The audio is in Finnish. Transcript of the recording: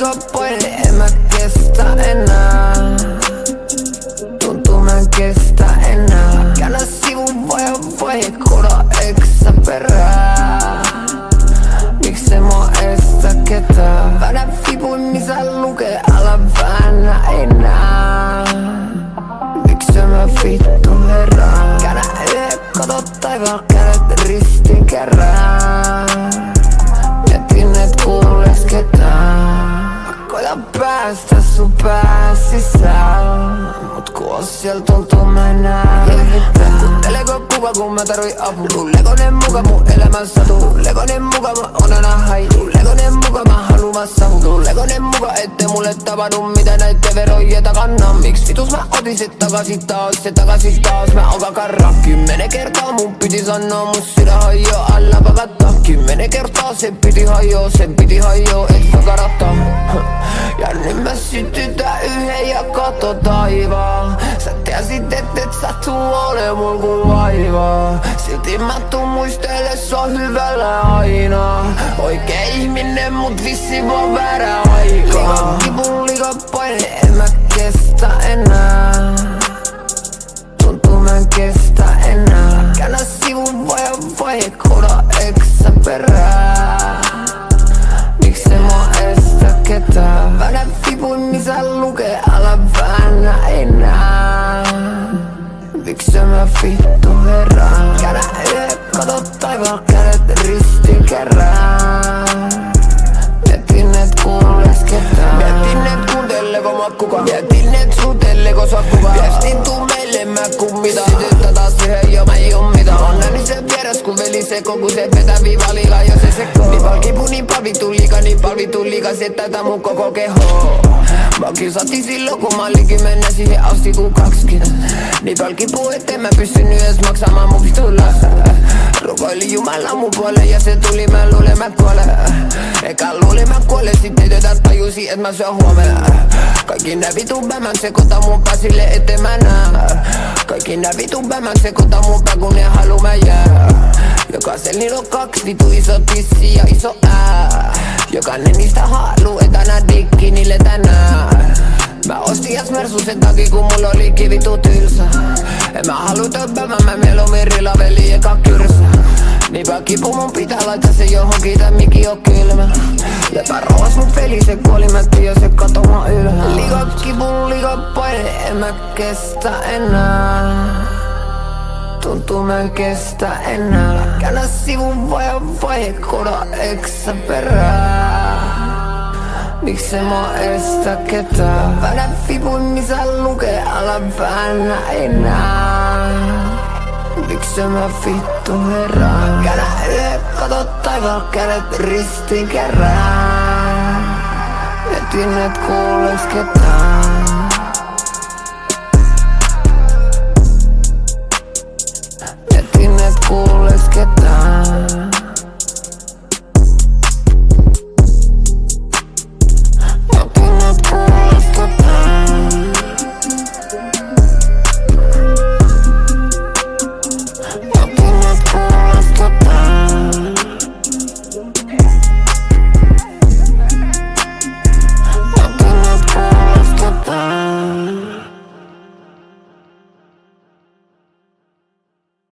liikaa paine, en mä kestä enää. Tuntuu mä en kestä enää. Käännä sivun vai koda eksä perää. Miksei mua estä ketään? Väännä vipuin missä lukee älä väännä enää. Miksei mä vittu herään? Käännä kato taivaalla kädet ristiin kerään. Mietin et kuules ketään. Mä koitan päästä sun pää sisään. Mut kun ois siel tuntuu mä en näe mitään. Kuunteleko kuka kun mä tarvii apua? Lekonen muka mun elämän satu. Lekonen muka mä on aina hailu. Lekonen muka mä haluun mä savu. Lekonen muka ette mulle tapahdu mitä näitte verojen takana. Miks vitus mä otin se takaisin taas mä oon karra. 10 kertaa mun piti sanoa mun sydän hajoo alla pakata. 10 kertaa se piti hajoo et voi karata. Ja nyt mä sytytän yhden ja kato taivaan. Sä tiesit et sattuu ole mul kun vaivaa. Silti mä tuun muistele sua hyvällä aina. Oikee ihminen mut vissi vaan väärä aika. Liikaa kipun liikaa paine, en mä kestä enää. Tuntuu mä en kestä enää. Käännä sivun vai koda eksä perää. Miksei mua estä ketään? Väännä vipuin missä lukee älä väännä enää. Miksei mä vittu herään? Käännä kato taivaalla kädet ristiin kerään. Mietin et kuules ketään. Mietin et kuunteleko mä kuka. Mietin et suuteleko sua kuka. Viestin tuu meille mä kummita. Sytyttä taas siihen jo mä jummita. On nähnyt sen vieras kun veli seko. Kun se vetää viiva liikaa jos se sekoo. Niin pal kipu niin pal vittu liikaa se täytää mun koko keho. Mä kiusattiin silloin kun mä olin 10 siihen asti kun 20. Niin pal kipu etten mä pystynyt edes maksamaan mun vituilla. Rukoilin Jumala mun puoleen ja se tuli mä luulen mä kuolen. Eka luulin mä kuolen sit ei työtä tajusin et mä syön huomenna. Kaikki nää vitun bämän sekoita mun pää sille ette mä nää. Kaikki nää vitun bämän sekoita mun pää kun ne haluu mä jää. Jokaisel niillä on 2 vitu iso tissi ja iso ää. Jokainen niistä haluu et aina dikki niille tänään. Mä ostin jäs mersu sen takia kun mulla oli kivitu tylsä. En mä haluu többämään mä mieluummin rilaveli eka kyrsä. Niinpä kipu mun pitää laittaa se johonkin tää mikki on kylmä. Lepä rauhas mun veli se kuoli mä tiiä se kato mä ylhäällä. Liikaa kipu liikaa paine en mä kestä enää. Tuntuu mä en kestä enää. Käännä sivun vai koda eksä perää. Miksei mua estä ketään? Väännä vipuin missä lukee älä väännä enää. Miksei mä vittu herään? Käännä kato taivaalla kädet ristiin kerään. Mietin et kuules ketään.